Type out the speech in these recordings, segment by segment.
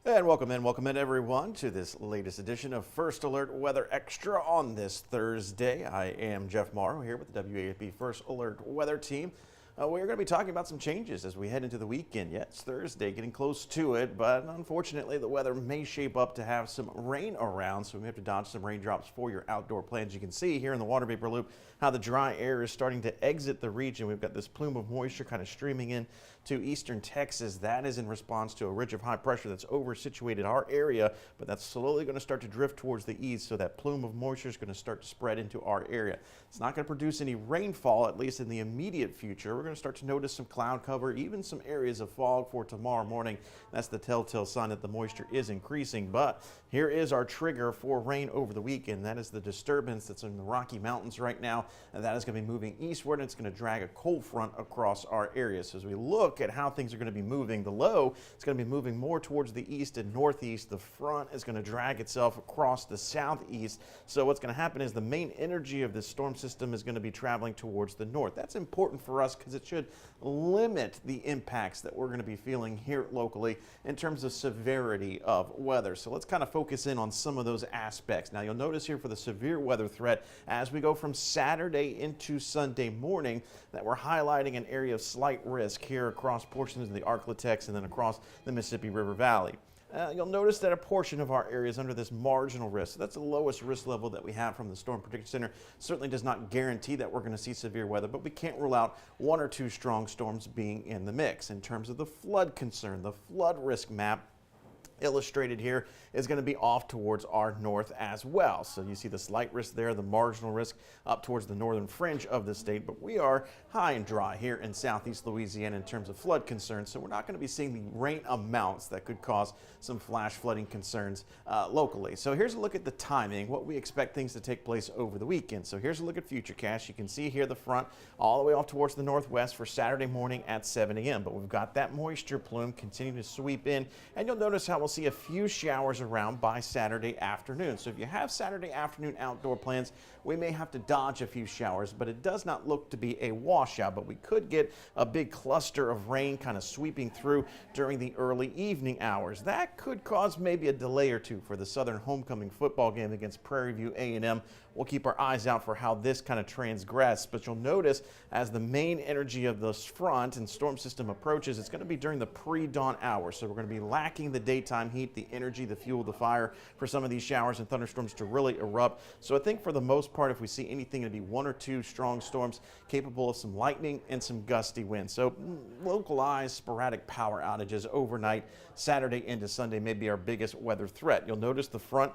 And welcome in everyone to this latest edition of First Alert Weather Extra on this Thursday. I am Jeff Morrow here with the WAFB First Alert Weather Team. We're going to be talking about some changes as we head into the weekend. Yeah, it's Thursday, getting close to it, but unfortunately the weather may shape up to have some rain around, so we may have to dodge some raindrops for your outdoor plans. You can see here in the water vapor loop how the dry air is starting to exit the region. We've got this plume of moisture kind of streaming in to eastern Texas. That is in response to a ridge of high pressure that's over situated our area, but that's slowly going to start to drift towards the east, so that plume of moisture is going to start to spread into our area. It's not going to produce any rainfall, at least in the immediate future. We're going to start to notice some cloud cover, even some areas of fog for tomorrow morning. That's the telltale sign that the moisture is increasing. But here is our trigger for rain over the weekend. That is the disturbance that's in the Rocky Mountains right now, and that is going to be moving eastward, and it's going to drag a cold front across our area. So as we look at how things are going to be moving, the low is going to be moving more towards the east and northeast. The front is going to drag itself across the southeast. So what's going to happen is the main energy of this storm system is going to be traveling towards the north. That's important for us because it should limit the impacts that we're going to be feeling here locally in terms of severity of weather. So let's kind of focus in on some of those aspects. Now you'll notice here for the severe weather threat, as we go from Saturday into Sunday morning, that we're highlighting an area of slight risk here across portions of the Arklatex and then across the Mississippi River Valley. You'll notice that a portion of our area is under this marginal risk. So that's the lowest risk level that we have from the Storm Prediction Center. Certainly does not guarantee that we're going to see severe weather, but we can't rule out one or two strong storms being in the mix. In terms of the flood concern, the flood risk map illustrated here is going to be off towards our north as well. So you see the slight risk there, the marginal risk up towards the northern fringe of the state, but we are high and dry here in southeast Louisiana in terms of flood concerns, so we're not going to be seeing the rain amounts that could cause some flash flooding concerns locally. So here's a look at the timing, what we expect things to take place over the weekend. So here's a look at Futurecast. You can see here the front all the way off towards the northwest for Saturday morning at 7 a.m. But we've got that moisture plume continuing to sweep in, and you'll notice how we'll see a few showers around by Saturday afternoon. So if you have Saturday afternoon outdoor plans, we may have to dodge a few showers, but it does not look to be a washout. But we could get a big cluster of rain kind of sweeping through during the early evening hours. That could cause maybe a delay or two for the Southern homecoming football game against Prairie View A&M. We'll keep our eyes out for how this kind of transgress, but you'll notice as the main energy of this front and storm system approaches, it's going to be during the pre-dawn hours. So we're going to be lacking the daytime heat, the energy, the fuel, the fire for some of these showers and thunderstorms to really erupt. So I think for the most part, if we see anything, it'll be one or two strong storms capable of some lightning and some gusty winds. So localized sporadic power outages overnight, Saturday into Sunday may be our biggest weather threat. You'll notice the front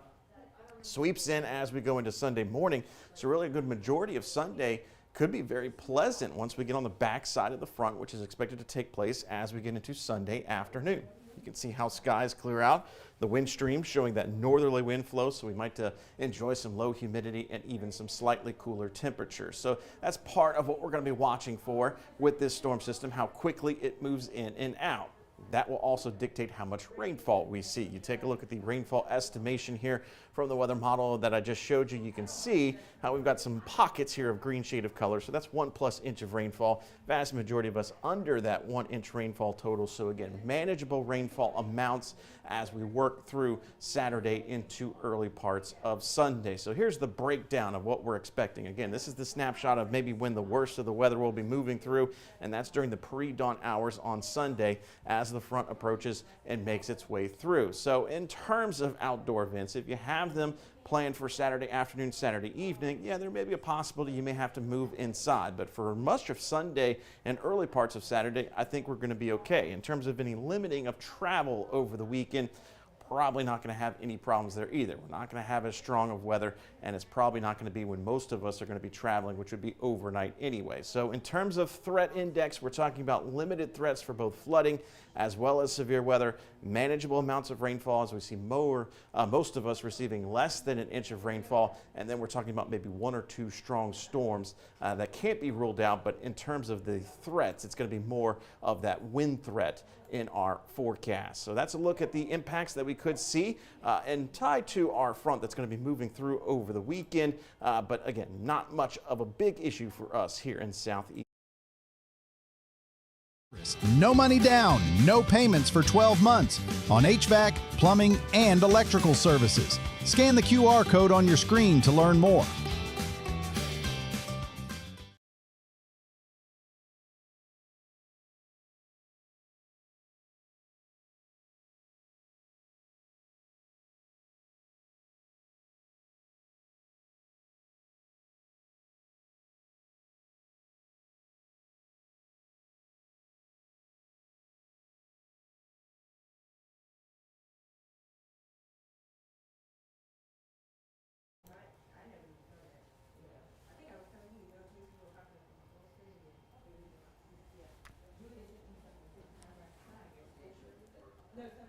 sweeps in as we go into Sunday morning. So really a good majority of Sunday could be very pleasant once we get on the back side of the front, which is expected to take place as we get into Sunday afternoon. You can see how skies clear out. The wind stream showing that northerly wind flow, so we might enjoy some low humidity and even some slightly cooler temperatures. So that's part of what we're going to be watching for with this storm system, how quickly it moves in and out. That will also dictate how much rainfall we see. You take a look at the rainfall estimation here from the weather model that I just showed you. You can see how we've got some pockets here of green shade of color. So that's 1+ inch of rainfall. Vast majority of us under that 1 inch rainfall total. So again, manageable rainfall amounts as we work through Saturday into early parts of Sunday. So here's the breakdown of what we're expecting. Again, this is the snapshot of maybe when the worst of the weather will be moving through, and that's during the pre-dawn hours on Sunday as the front approaches and makes its way through. So in terms of outdoor events, if you have them planned for Saturday afternoon, Saturday evening, yeah, there may be a possibility you may have to move inside. But for much of Sunday and early parts of Saturday, I think we're going to be okay. In terms of any limiting of travel over the weekend, probably not going to have any problems there either. We're not going to have as strong of weather, and it's probably not going to be when most of us are going to be traveling, which would be overnight anyway. So in terms of threat index, we're talking about limited threats for both flooding as well as severe weather, manageable amounts of rainfall as we see most of us receiving less than 1 inch of rainfall, and then we're talking about maybe 1 or 2 strong storms that can't be ruled out. But in terms of the threats, it's going to be more of that wind threat in our forecast. So that's a look at the impacts that we could see and tied to our front that's going to be moving through over the weekend. But again, not much of a big issue for us here in Southeast. savings. No money down, no payments for 12 months on HVAC, plumbing, and electrical services. Scan the QR code on your screen to learn more. No,